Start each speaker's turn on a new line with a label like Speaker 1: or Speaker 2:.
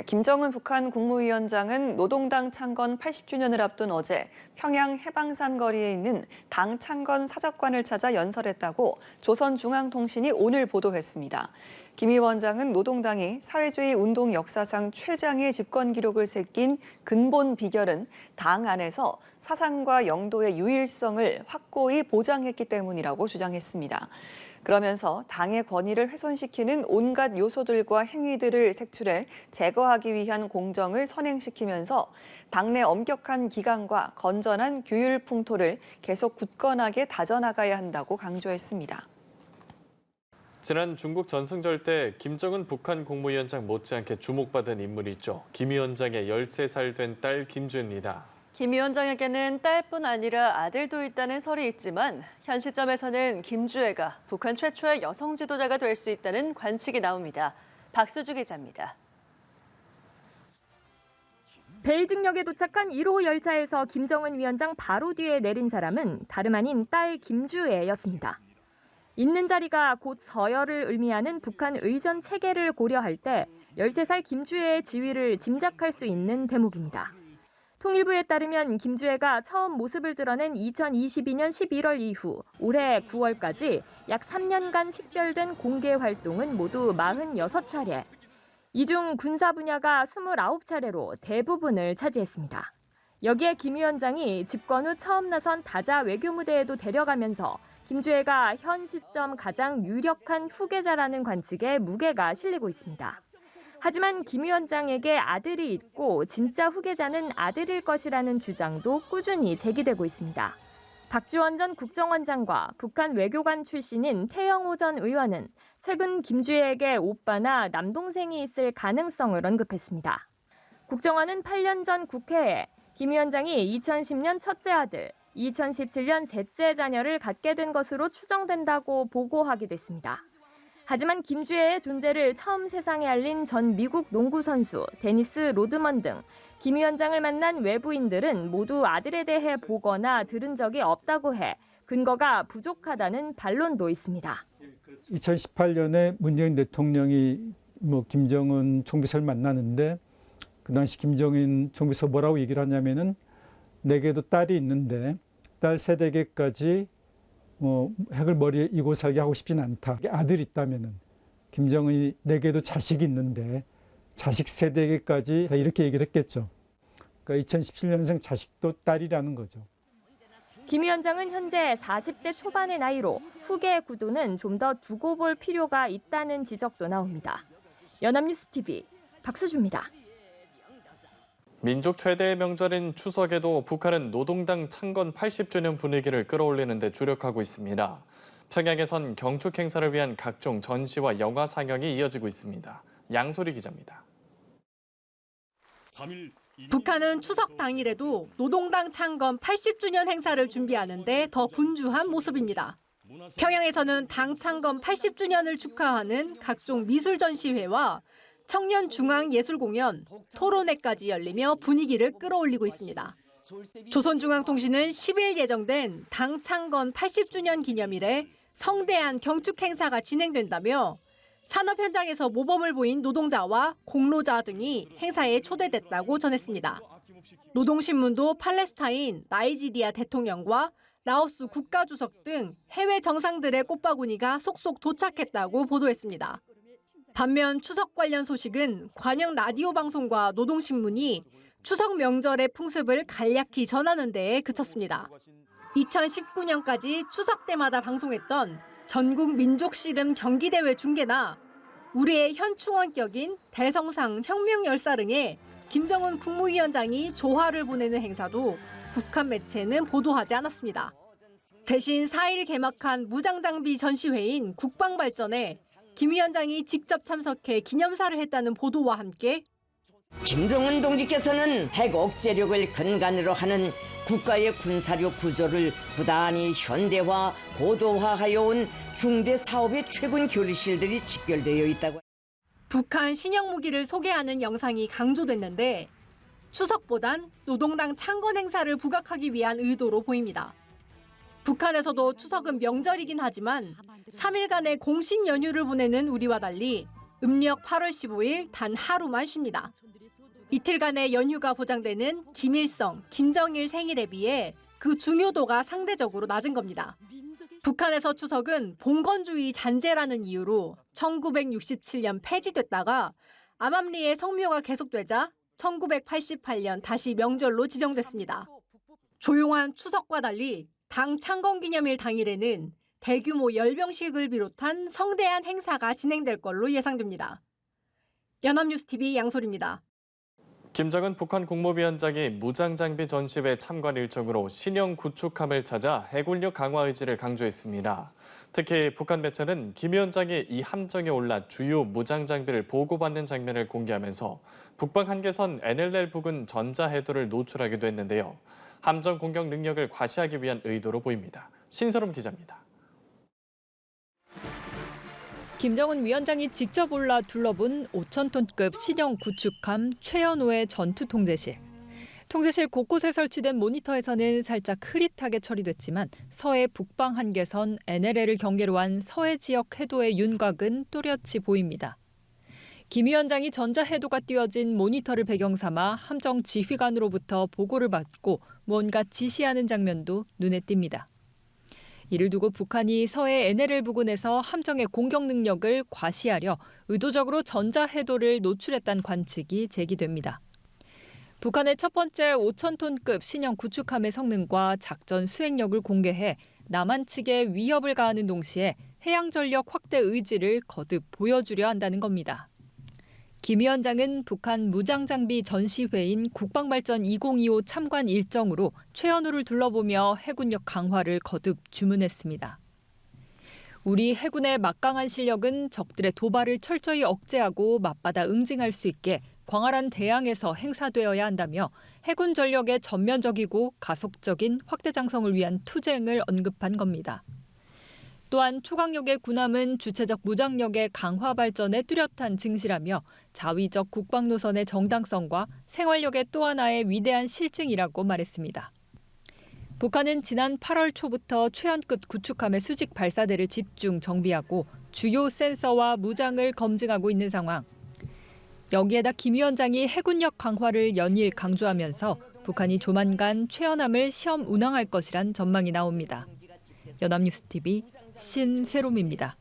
Speaker 1: 김정은 북한 국무위원장은 노동당 창건 80주년을 앞둔 어제 평양 해방산 거리에 있는 당 창건 사적관을 찾아 연설했다고 조선중앙통신이 오늘 보도했습니다. 김 위원장은 노동당이 사회주의 운동 역사상 최장의 집권 기록을 새긴 근본 비결은 당 안에서 사상과 영도의 유일성을 확고히 보장했기 때문이라고 주장했습니다. 그러면서 당의 권위를 훼손시키는 온갖 요소들과 행위들을 색출해 제거하기 위한 공정을 선행시키면서 당내 엄격한 기강과 건전한 규율 풍토를 계속 굳건하게 다져나가야 한다고 강조했습니다.
Speaker 2: 지난 중국 전승절 때 김정은 북한 국무위원장 못지않게 주목받은 인물이 있죠. 김 위원장의 13살 된 딸 김주혜입니다.
Speaker 3: 김 위원장에게는 딸뿐 아니라 아들도 있다는 설이 있지만 현 시점에서는 김주혜가 북한 최초의 여성 지도자가 될 수 있다는 관측이 나옵니다. 박수주 기자입니다.
Speaker 4: 베이징역에 도착한 1호 열차에서 김정은 위원장 바로 뒤에 내린 사람은 다름 아닌 딸 김주혜였습니다. 있는 자리가 곧 서열을 의미하는 북한 의전 체계를 고려할 때 13살 김주혜의 지위를 짐작할 수 있는 대목입니다. 통일부에 따르면 김주혜가 처음 모습을 드러낸 2022년 11월 이후 올해 9월까지 약 3년간 식별된 공개 활동은 모두 46차례. 이 중 군사 분야가 29차례로 대부분을 차지했습니다. 여기에 김 위원장이 집권 후 처음 나선 다자 외교 무대에도 데려가면서 김주혜가 현 시점 가장 유력한 후계자라는 관측에 무게가 실리고 있습니다. 하지만 김 위원장에게 아들이 있고 진짜 후계자는 아들일 것이라는 주장도 꾸준히 제기되고 있습니다. 박지원 전 국정원장과 북한 외교관 출신인 태영호 전 의원은 최근 김주혜에게 오빠나 남동생이 있을 가능성을 언급했습니다. 국정원은 8년 전 국회에 김 위원장이 2010년 첫째 아들, 2017년 셋째 자녀를 갖게 된 것으로 추정된다고 보고하기도 했습니다. 하지만 김주혜의 존재를 처음 세상에 알린 전 미국 농구 선수 데니스 로드먼 등 김 위원장을 만난 외부인들은 모두 아들에 대해 보거나 들은 적이 없다고 해 근거가 부족하다는 반론도 있습니다.
Speaker 5: 2018년에 문재인 대통령이 김정은 총비서를 만나는데 그 당시 김정은 총비서 뭐라고 얘기를 하냐면은 내게도 딸이 있는데 딸 세대계까지 핵을 머리에 이고 살게 하고 싶진 않다. 아들이 있다면은 김정은이 내게도 자식이 있는데 자식 세대계까지 이렇게 얘기를 했겠죠. 그러니까 2017년생 자식도 딸이라는 거죠.
Speaker 4: 김 위원장은 현재 40대 초반의 나이로 후계 구도는 좀 더 두고 볼 필요가 있다는 지적도 나옵니다. 연합뉴스 TV 박수주입니다.
Speaker 2: 민족 최대의 명절인 추석에도 북한은 노동당 창건 80주년 분위기를 끌어올리는 데 주력하고 있습니다. 평양에선 경축 행사를 위한 각종 전시와 영화 상영이 이어지고 있습니다. 양소리 기자입니다.
Speaker 6: 북한은 추석 당일에도 노동당 창건 80주년 행사를 준비하는데 더 분주한 모습입니다. 평양에서는 당 창건 80주년을 축하하는 각종 미술 전시회와 청년 중앙 예술 공연, 토론회까지 열리며 분위기를 끌어올리고 있습니다. 조선중앙통신은 10일 예정된 당 창건 80주년 기념일에 성대한 경축 행사가 진행된다며 산업 현장에서 모범을 보인 노동자와 공로자 등이 행사에 초대됐다고 전했습니다. 노동신문도 팔레스타인, 나이지리아 대통령과 라오스 국가주석 등 해외 정상들의 꽃바구니가 속속 도착했다고 보도했습니다. 반면 추석 관련 소식은 관영 라디오 방송과 노동신문이 추석 명절의 풍습을 간략히 전하는 데에 그쳤습니다. 2019년까지 추석 때마다 방송했던 전국 민족씨름 경기대회 중계나 우리의 현충원격인 대성상 혁명열사릉에 김정은 국무위원장이 조화를 보내는 행사도 북한 매체는 보도하지 않았습니다. 대신 4일 개막한 무장장비 전시회인 국방발전에 김 위원장이 직접 참석해 기념사를 했다는 보도와 함께
Speaker 7: 김정은 동지께서는 핵 억제력을 근간으로 하는 국가의 군사력 구조를 부단히 현대화, 고도화하여 온 중대 사업의 최근 교리실들이 집결되어 있다고.
Speaker 6: 북한 신형 무기를 소개하는 영상이 강조됐는데 추석보단 노동당 창건 행사를 부각하기 위한 의도로 보입니다. 북한에서도 추석은 명절이긴 하지만 3일간의 공식 연휴를 보내는 우리와 달리 음력 8월 15일 단 하루만 쉽니다. 이틀간의 연휴가 보장되는 김일성, 김정일 생일에 비해 그 중요도가 상대적으로 낮은 겁니다. 북한에서 추석은 봉건주의 잔재라는 이유로 1967년 폐지됐다가 암암리의 성묘가 계속되자 1988년 다시 명절로 지정됐습니다. 조용한 추석과 달리 당 창건기념일 당일에는 대규모 열병식을 비롯한 성대한 행사가 진행될 걸로 예상됩니다. 연합뉴스TV 양소리입니다.
Speaker 2: 김정은 북한 국무위원장이 무장장비 전시회 참관 일정으로 신형 구축함을 찾아 해군력 강화 의지를 강조했습니다. 특히 북한 매체는 김 위원장이 이 함정에 올라 주요 무장장비를 보고받는 장면을 공개하면서 북방 한계선 NLL 부근 전자해도를 노출하기도 했는데요. 함정 공격 능력을 과시하기 위한 의도로 보입니다. 신서롬 기자입니다.
Speaker 8: 김정은 위원장이 직접 올라 둘러본 5,000톤급 신형 구축함 최연호의 전투 통제실. 통제실 곳곳에 설치된 모니터에서는 살짝 흐릿하게 처리됐지만 서해 북방 한계선 NLL을 경계로 한 서해 지역 해도의 윤곽은 또렷이 보입니다. 김 위원장이 전자해도가 띄어진 모니터를 배경 삼아 함정 지휘관으로부터 보고를 받고 뭔가 지시하는 장면도 눈에 띕니다. 이를 두고 북한이 서해 NLL 부근에서 함정의 공격 능력을 과시하려 의도적으로 전자해도를 노출했다는 관측이 제기됩니다. 북한의 첫 번째 5,000톤급 신형 구축함의 성능과 작전 수행력을 공개해 남한 측에 위협을 가하는 동시에 해양 전력 확대 의지를 거듭 보여주려 한다는 겁니다. 김 위원장은 북한 무장장비 전시회인 국방발전 2025 참관 일정으로 최연호를 둘러보며 해군력 강화를 거듭 주문했습니다. 우리 해군의 막강한 실력은 적들의 도발을 철저히 억제하고 맞받아 응징할 수 있게 광활한 대양에서 행사되어야 한다며 해군 전력의 전면적이고 가속적인 확대 장성을 위한 투쟁을 언급한 겁니다. 또한 초강력의 군함은 주체적 무장력의 강화 발전에 뚜렷한 증시라며 자위적 국방 노선의 정당성과 생활력의 또 하나의 위대한 실증이라고 말했습니다. 북한은 지난 8월 초부터 최연급 구축함의 수직 발사대를 집중 정비하고 주요 센서와 무장을 검증하고 있는 상황. 여기에다 김 위원장이 해군력 강화를 연일 강조하면서 북한이 조만간 최연함을 시험 운항할 것이란 전망이 나옵니다. 연합뉴스TV 신세롬입니다.